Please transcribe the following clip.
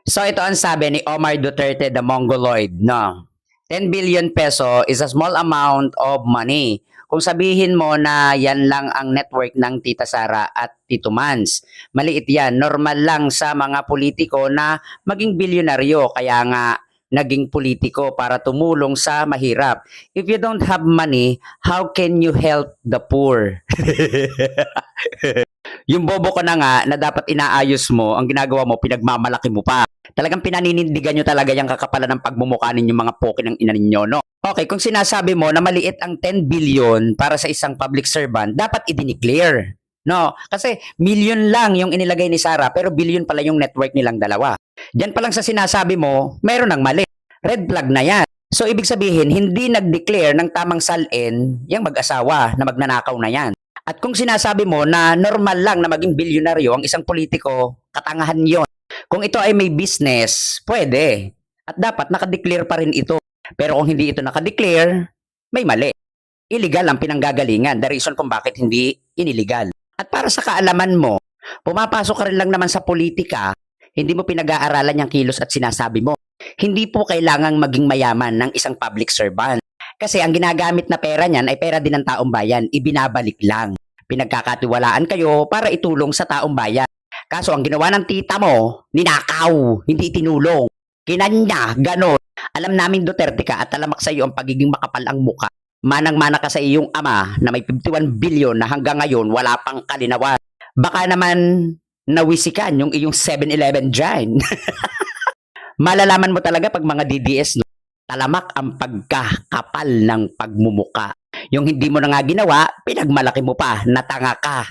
So ito ang sabi ni Omar Duterte, the Mongoloid, no? 10 billion peso is a small amount of money. Kung sabihin mo na yan lang ang network ng Tita Sara at Tito Mans, maliit yan. Normal lang sa mga politiko na maging bilyonaryo. Kaya nga naging politiko para tumulong sa mahirap. If you don't have money, how can you help the poor? Yung bobo ko na nga na dapat inaayos mo, ang ginagawa mo, pinagmamalaki mo pa. Talagang pinaninindigan nyo talaga yung kakapalan ng pagmumukha ninyo mga poke ng ina ninyo, no? Okay, kung sinasabi mo na maliit ang 10 billion para sa isang public servant, dapat i-declare. No? Kasi million lang yung inilagay ni Sara, pero billion pala yung network nilang dalawa. Diyan pa lang sa sinasabi mo, meron ng mali. Red flag na yan. So, ibig sabihin, hindi nag-declare ng tamang salin yung mag-asawa na magnanakaw na yan. At kung sinasabi mo na normal lang na maging bilyonaryo ang isang politiko, katangahan yon. Kung ito ay may business, pwede. At dapat nakadeclare pa rin ito. Pero kung hindi ito nakadeclare, may mali. Illegal ang pinanggagalingan. The reason kung bakit hindi iniligal. At para sa kaalaman mo, pumapasok ka rin lang naman sa politika, hindi mo pinag-aaralan yung kilos at sinasabi mo. Hindi po kailangang maging mayaman ng isang public servant. Kasi ang ginagamit na pera niyan ay pera din ng taong bayan, ibinabalik lang. Pinagkakatiwalaan kayo para itulong sa taong bayan. Kaso ang ginawa ng tita mo, ninakaw, hindi itinulong. Kinanya, ganon. Alam namin Duterte ka at talamak sa iyo ang pagiging makapal ang muka. Manang-mana ka sa iyong ama na may 51 billion na hanggang ngayon wala pang kalinawan. Baka naman nawisikan yung iyong 7-Eleven dyan. Malalaman mo talaga pag mga DDS, no? Talamak ang pagkakapal ng pagmumuka. Yung hindi mo na nga ginawa, pinagmalaki mo pa, natanga ka.